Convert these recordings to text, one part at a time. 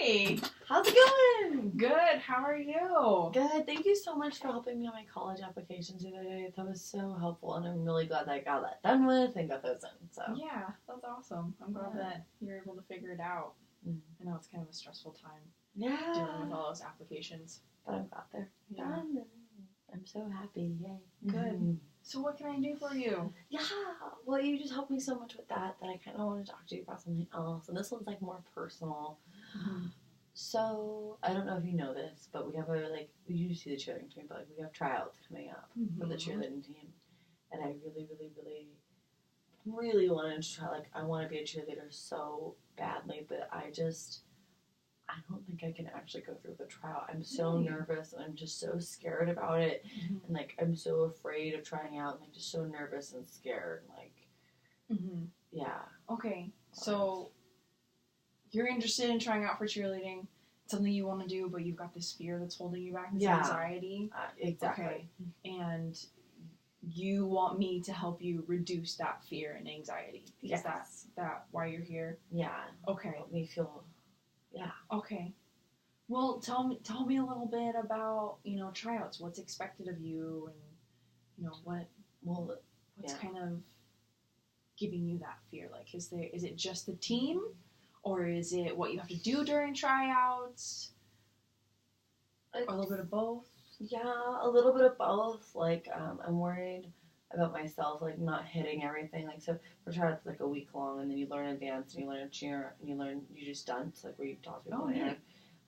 Hey! How's it going? Good, how are you? Good. Thank you so much for helping me on my college applications the other day. That was so helpful, and I'm really glad that I got that done with and got those in. So Yeah, that's awesome. I'm glad that you're able to figure it out. Mm. I know it's kind of a stressful time yeah, dealing with all those applications. but I've got there. Yeah. Done. I'm so happy. Yay. Good. Mhm. So what can I do for you? Yeah. Well, you just helped me so much with that I kind of want to talk to you about something else, and this one's like more personal. Mm-hmm. So, I don't know if you know this, but we have we usually see the cheerleading team, but we have tryouts coming up for the cheerleading team. And I really wanted to try, I want to be a cheerleader so badly, but I don't think I can actually go through the tryout. I'm so nervous, and I'm just so scared about it. Mm-hmm. And, I'm so afraid of trying out, and I'm just so nervous and scared. Yeah. Okay, so you're interested in trying out for cheerleading. It's something you want to do, but you've got this fear that's holding you back, this anxiety. Exactly. Okay. And you want me to help you reduce that fear and anxiety. Yes. Is that why you're here? Yeah. Okay. Help me feel. Yeah. Okay. Well, tell me a little bit about, tryouts. What's expected of you, and what's kind of giving you that fear? Is it just the team, or is it what you have to do during tryouts? Or a little bit of both? Yeah, a little bit of both. I'm worried about myself, not hitting everything. So for tryouts, a week long, and then you learn a dance, and you learn a cheer, and you do stunts, where you toss people in the air,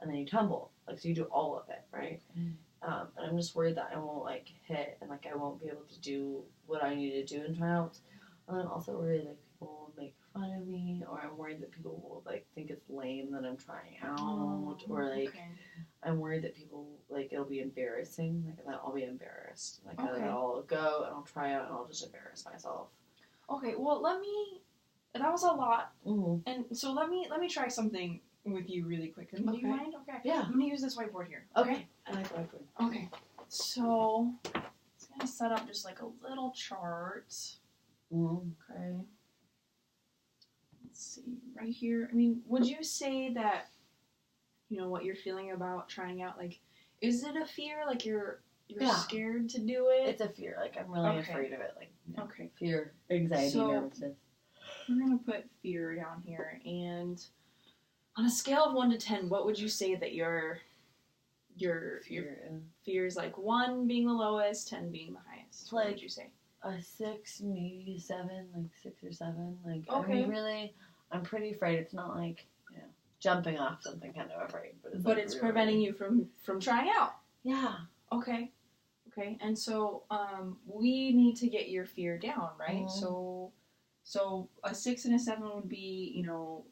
and then you tumble. So you do all of it, right? Okay. And I'm just worried that I won't, hit, and, I won't be able to do what I need to do in tryouts. And I'm also worried, people will make fun of me, or I'm worried that people will, think it's lame that I'm trying out, or, I'm worried that people, it'll be embarrassing, that I'll be embarrassed. That I'll go, and I'll try out, and I'll just embarrass myself. Okay, well, that was a lot, and so let me try something with you really quick. Do you mind? Okay. Yeah. I'm going to use this whiteboard here. Okay. I like whiteboard. Okay. So, it's going to set up just a little chart. Okay. Let's see. Right here. Would you say that, what you're feeling about trying out, is it a fear? You're scared to do it? It's a fear. I'm really afraid of it. Okay. Fear, anxiety, nervousness. We're going to put fear down here, and on a scale of 1 to 10, what would you say that your fear is? 1 being the lowest, 10 being the highest. What would you say? A 6, maybe 7, 6 or 7. Okay. I'm pretty afraid. It's not jumping off something kind of afraid. But it's really preventing you from trying out. Yeah. Okay. And so we need to get your fear down, right? So a 6 and a 7 would be,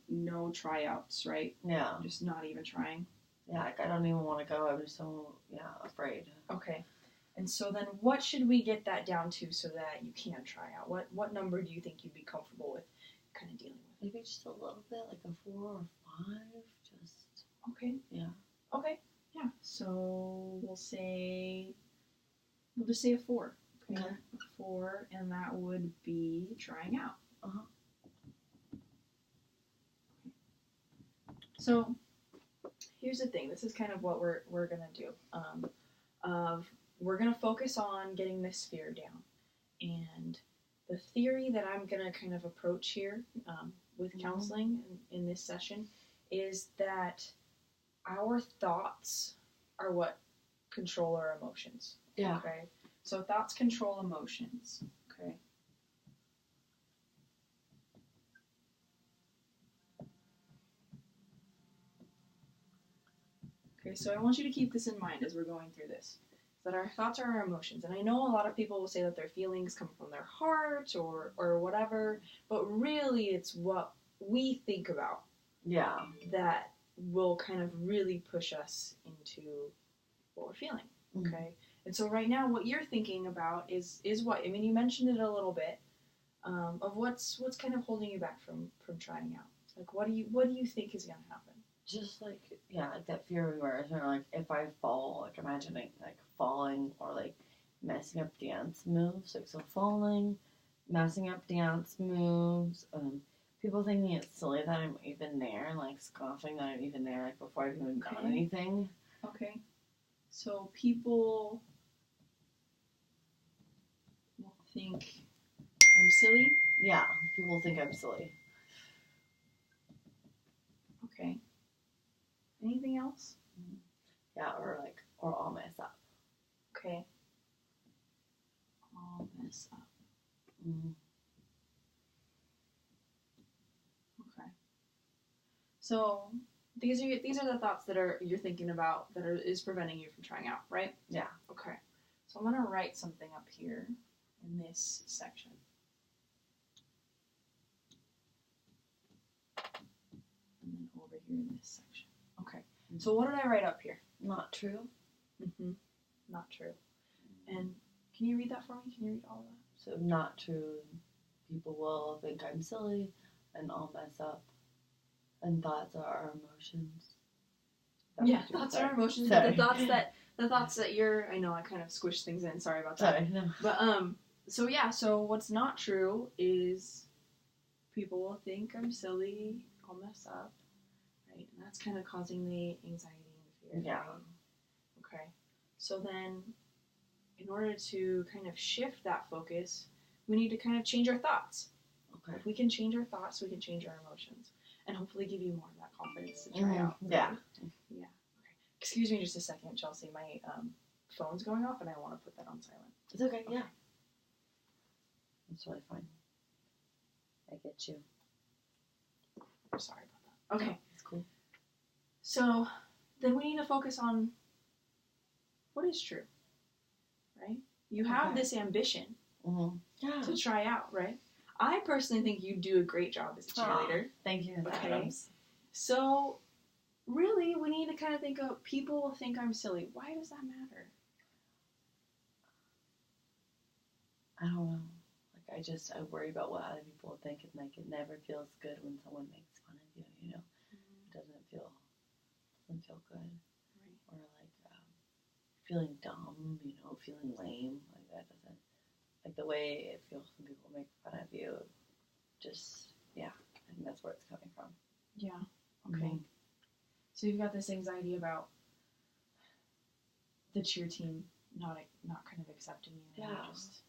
no tryouts, right? Yeah. Just not even trying. Yeah, I don't even want to go. I'm so, afraid. Okay. And so then what should we get that down to so that you can try out? What number do you think you'd be comfortable with kind of dealing with? Maybe just a little bit, a 4 or 5, just... Okay. Yeah. Okay. Yeah. So we'll just say a 4. Okay. Okay. A 4, and that would be trying out. So here's the thing. This is kind of what we're gonna do. We're gonna focus on getting this fear down, and the theory that I'm gonna kind of approach here with counseling in this session is that our thoughts are what control our emotions. Yeah. Okay. So thoughts control emotions. Okay. Okay, so I want you to keep this in mind as we're going through this. That our thoughts are our emotions. And I know a lot of people will say that their feelings come from their heart or whatever, but really it's what we think about. Yeah. That will kind of really push us into what we're feeling. Okay? And so right now what you're thinking about is what? You mentioned it a little bit, of what's kind of holding you back from trying out. What do you think is gonna happen? Just that fear of embarrassment, or if I fall, imagining falling or messing up dance moves, so falling, messing up dance moves, people thinking it's silly that I'm even there, like scoffing that I'm even there, like before I've even done anything. Okay. So people will think I'm silly? Yeah, people think I'm silly. Okay. Anything else? Yeah, or I'll mess up. Okay. I'll mess up. Mm-hmm. Okay. So these are the thoughts that you're thinking about that is preventing you from trying out, right? Yeah. Okay. So I'm gonna write something up here in this section. And then over here in this section. Okay. So what did I write up here? Not true. Mm-hmm. Not true. And can you read that for me? Can you read all of that? So not true. People will think I'm silly, and I'll mess up. And thoughts are our emotions. Thoughts are emotions. Sorry. But the thoughts that you're. I know I kind of squished things in. Sorry about that. Sorry, no. But So yeah. So what's not true is people will think I'm silly. I'll mess up. Right, and that's kind of causing the anxiety and fear. Yeah. Right? Okay. So then, in order to kind of shift that focus, we need to kind of change our thoughts. Okay. If we can change our thoughts, we can change our emotions, and hopefully give you more of that confidence to try out. Yeah. Yeah. Okay. Excuse me just a second, Chelsea. My phone's going off, and I want to put that on silent. It's okay. Yeah. It's totally fine. I get you. I'm sorry about that. Okay. It's cool. So then we need to focus on what is true, right? You have this ambition to try out, right? I personally think you do a great job as a cheerleader. Thank you, Okay. Adams. So really, we need to kind of think of people will think I'm silly. Why does that matter? I don't know. Like I worry about what other people will think, and like it never feels good when someone makes fun of you. You know, it doesn't feel good, right? Or like feeling dumb. You know, feeling lame. Like that doesn't like the way it feels when people make fun of you. Just I think that's where it's coming from. Yeah. Okay. So you've got this anxiety about the cheer team not kind of accepting you. Yeah. Just...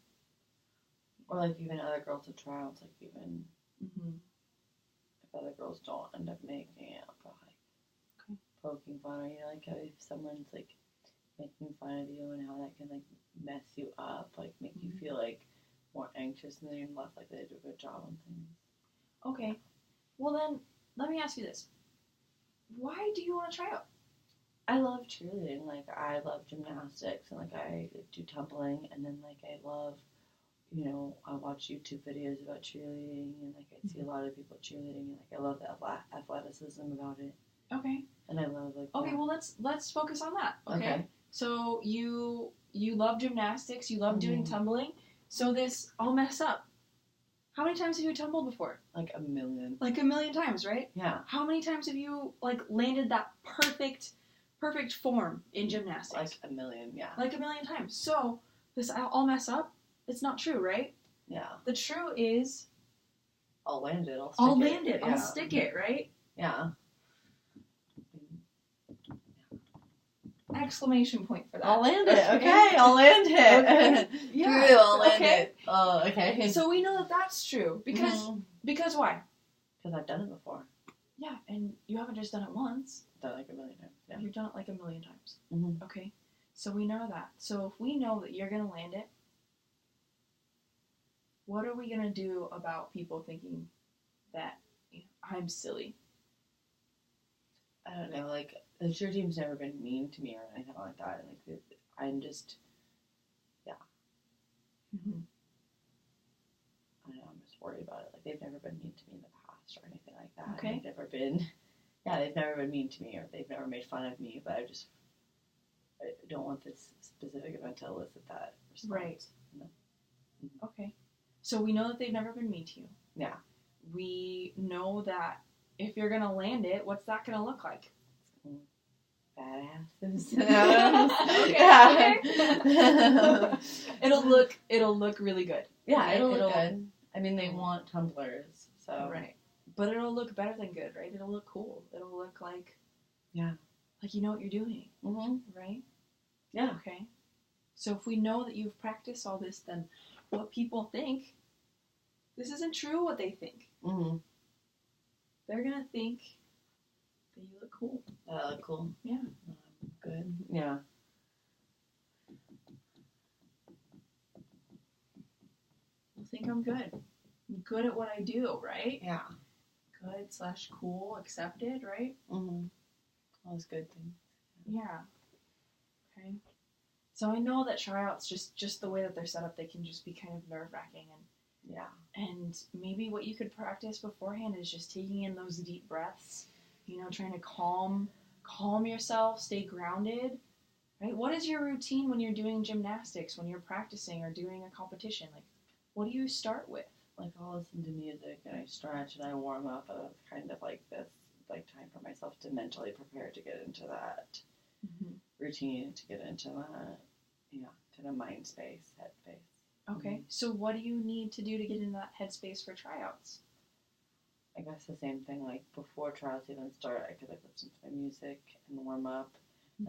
Or like even other girls at tryouts, like even if other girls don't end up making it, but like poking fun, or like how if someone's like making fun of you and how that can like mess you up, like make you feel like more anxious and then you're less likely to do a good job on things. Okay. Well then, let me ask you this. Why do you want to try out? I love cheerleading. Like, I love gymnastics, and, like, I do tumbling, and then, like, I love, I watch YouTube videos about cheerleading, and, like, I see a lot of people cheerleading, and, like, I love the athleticism about it. Okay. And I love, like... Okay, well, let's focus on that, okay? So, you love gymnastics, you love doing tumbling, so I'll mess up. How many times have you tumbled before? Like a million. Like a million times, right? Yeah. How many times have you, like, landed that perfect form in gymnastics? Like a million, yeah. Like a million times. So, I'll mess up. It's not true, right? Yeah. The true is... I'll land it. I'll land it. I'll stick it, right? Yeah. Exclamation point for that. I'll land it. Okay, I'll land it. Okay. Yeah. True, I'll land it. Oh, okay. So we know that that's true. Because why? Because I've done it before. Yeah, and you haven't just done it once. I've done it like a million times. Yeah. You've done it like a million times. Mm-hmm. Okay. So we know that. So if we know that you're going to land it, what are we going to do about people thinking that I'm silly? I don't know, like, the cheer team's never been mean to me or anything like that. Like, I'm just, I don't know, I'm just worried about it. Like, they've never been mean to me in the past or anything like that. Okay. They've never been mean to me, or they've never made fun of me, but I don't want this specific event to elicit that response. Right. Okay. So we know that they've never been mean to you. Yeah. We know that if you're going to land it, what's that going to look like? Badasses. Okay. It'll look really good. Yeah, it'll look good. I mean, they want tumblers, so. Right. but it'll look better than good, right? It'll look cool. It'll look like you know what you're doing, right? Yeah. Okay. So if we know that you've practiced all this, then what people think, this isn't true what they think. They're going to think that you look cool. I look cool. Yeah. Good. Yeah. I think I'm good. I'm good at what I do, right? Yeah. Good / cool, accepted, right? All those good things. Yeah. Okay. So I know that tryouts, just the way that they're set up, they can just be kind of nerve-wracking, and maybe what you could practice beforehand is just taking in those deep breaths, trying to calm yourself, stay grounded, right? What is your routine when you're doing gymnastics, when you're practicing or doing a competition? Like, what do you start with? Like, I'll listen to music and I stretch and I warm up. It's kind of like this, like, time for myself to mentally prepare to get into that routine, to get into that, kind of mind space, head space. Okay, so what do you need to do to get in that headspace for tryouts? I guess the same thing, like, before tryouts even start, I could, like, listen to my music and warm up,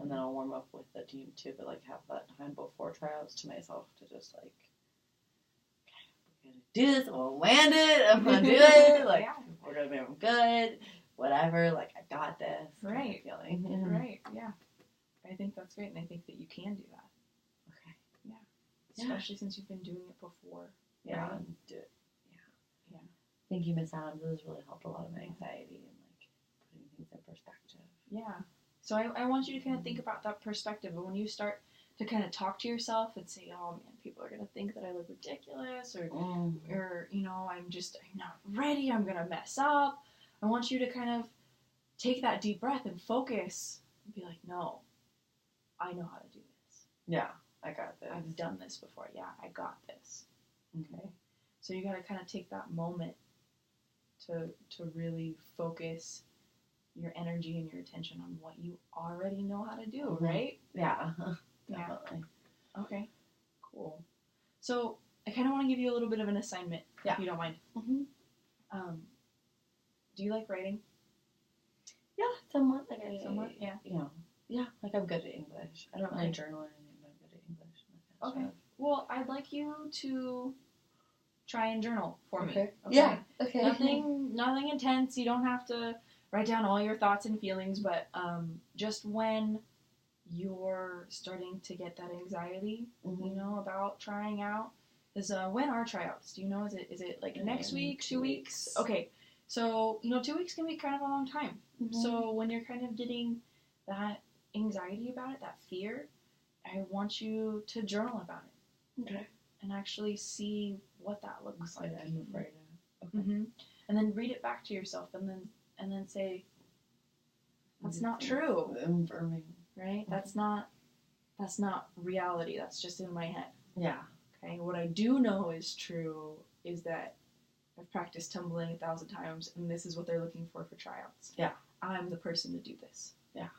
and then I'll warm up with the team, too, but, like, have that time before tryouts to myself to just, like, do this, I'm gonna land it, I'm gonna do it, like, we're gonna be good, whatever, like, I got this, right, kind of feeling. Right, yeah, I think that's great, and I think that you can do that. Okay. Yeah, especially since you've been doing it before. Yeah, right? and do it. Yeah. Thank you, Miss Adams. This has really helped a lot of my anxiety and, like, putting things in perspective. Yeah, so I want you to kind of think about that perspective, and when you start to kind of talk to yourself and say, oh man, people are going to think that I look ridiculous, or I'm not ready, I'm going to mess up. I want you to kind of take that deep breath and focus and be like, no, I know how to do this. Yeah, I got this. I've done this before. Yeah, I got this. Okay. So you got to kind of take that moment to really focus your energy and your attention on what you already know how to do, right? Yeah. Definitely. Yeah. Okay. Cool. So I kind of want to give you a little bit of an assignment, if you don't mind. Do you like writing? Yeah, somewhat. Like somewhat. Yeah. Yeah. Like, I'm good at English. I don't really journal or anything, but I'm good at English. Okay. Well, I'd like you to try and journal for me. Okay. Yeah. Okay. Nothing intense. You don't have to write down all your thoughts and feelings, but just when you're starting to get that anxiety, about trying out. When are tryouts? Do you know? Is it like next week, 2 weeks? Okay, so 2 weeks can be kind of a long time. So when you're kind of getting that anxiety about it, that fear, I want you to journal about it. Okay. And actually see what that looks like. I'm afraid of. Okay. And then read it back to yourself, and then say, that's not true. Affirming. Right? That's not reality. That's just in my head. Yeah. Okay? What I do know is true is that I've practiced tumbling 1,000 times, and this is what they're looking for tryouts. Yeah. I'm the person to do this. Yeah.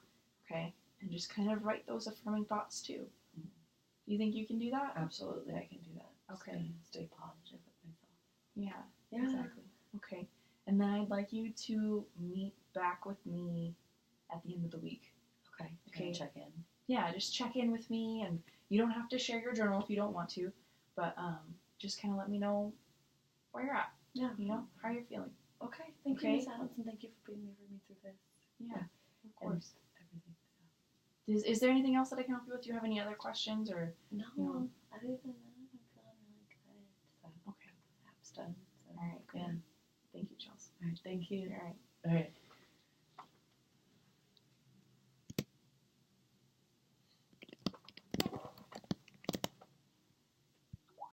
Okay? And just kind of write those affirming thoughts, too. Do you think you can do that? Absolutely, I can do that. Okay. Stay positive with myself. Yeah. Exactly. Okay. And then I'd like you to meet back with me at the end of the week. Okay. Check in. Yeah, just check in with me, and you don't have to share your journal if you don't want to, but just kind of let me know where you're at. Yeah. How you're feeling. Okay. Thank you, Miss Adams, and thank you for being with me through this. Yeah, of course. And everything. Is there anything else that I can help you with? Do you have any other questions or? No. Other than that, I'm feeling really good. So, okay. That's done. So. All right. Cool. Yeah. Thank you, Chelsea. All right. Thank you. All right. All right.